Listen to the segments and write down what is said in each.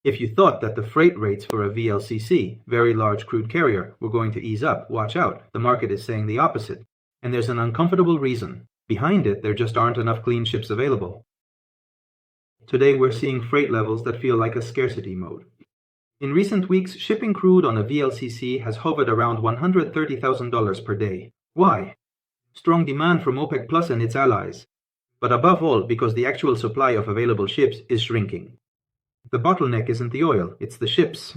If you thought that the freight rates for a VLCC, very large crude carrier, were going to ease up, watch out. The market is saying the opposite. And there's an uncomfortable reason. Behind it, there just aren't enough clean ships available. Today, we're seeing freight levels that feel like a scarcity mode. In recent weeks, shipping crude on a VLCC has hovered around $130,000 per day. Why? Strong demand from OPEC Plus and its allies. But above all, because the actual supply of available ships is shrinking. The bottleneck isn't the oil, it's the ships.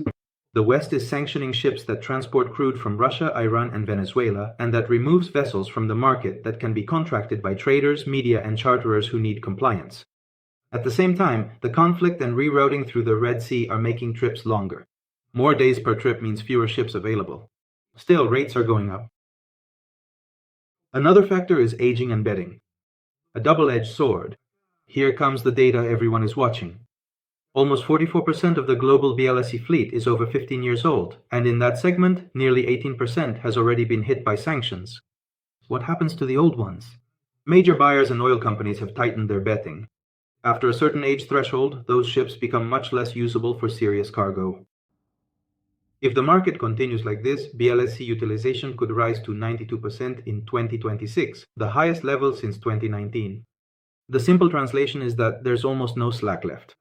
The West is sanctioning ships that transport crude from Russia, Iran, and Venezuela, and that removes vessels from the market that can be contracted by traders, media, and charterers who need compliance. At the same time, the conflict and rerouting through the Red Sea are making trips longer. More days per trip means fewer ships available. Still, rates are going up. Another factor is aging and bedding. A double-edged sword. Here comes the data everyone is watching. Almost 44% of the global VLSE fleet is over 15 years old, and in that segment, nearly 18% has already been hit by sanctions. What happens to the old ones? Major buyers and oil companies have tightened their betting. After a certain age threshold, those ships become much less usable for serious cargo. If the market continues like this, VLSE utilization could rise to 92% in 2026, the highest level since 2019. The simple translation is that there's almost no slack left.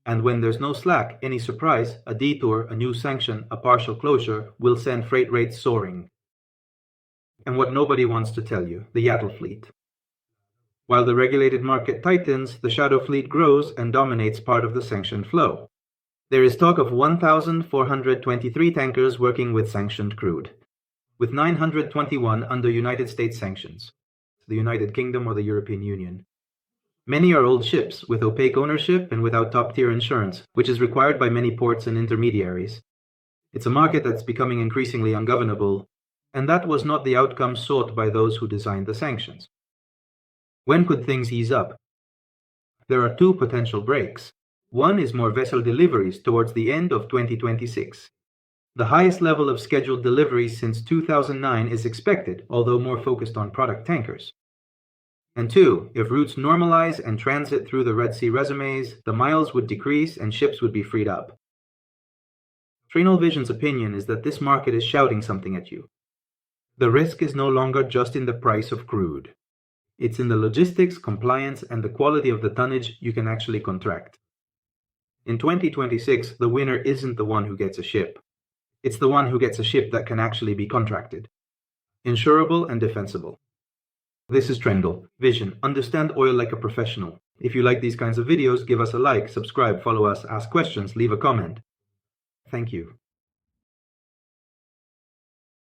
And when there's no slack, any surprise, a detour, a new sanction, a partial closure, will send freight rates soaring. And what nobody wants to tell you, the yacht fleet. While the regulated market tightens, the shadow fleet grows and dominates part of the sanctioned flow. There is talk of 1,423 tankers working with sanctioned crude, with 921 under United States sanctions, the United Kingdom or the European Union. Many are old ships with opaque ownership and without top-tier insurance, which is required by many ports and intermediaries. It's a market that's becoming increasingly ungovernable, and that was not the outcome sought by those who designed the sanctions. When could things ease up? There are two potential breaks. One is more vessel deliveries towards the end of 2026. The highest level of scheduled deliveries since 2009 is expected, although more focused on product tankers. And two, if routes normalize and transit through the Red Sea resumes, the miles would decrease and ships would be freed up. TrendOil Vision's opinion is that this market is shouting something at you. The risk is no longer just in the price of crude. It's in the logistics, compliance, and the quality of the tonnage you can actually contract. In 2026, the winner isn't the one who gets a ship. It's the one who gets a ship that can actually be contracted. Insurable and defensible. This is TrendOil Vision. Understand oil like a professional. If you like these kinds of videos, give us a like, subscribe, follow us, ask questions, leave a comment. Thank you.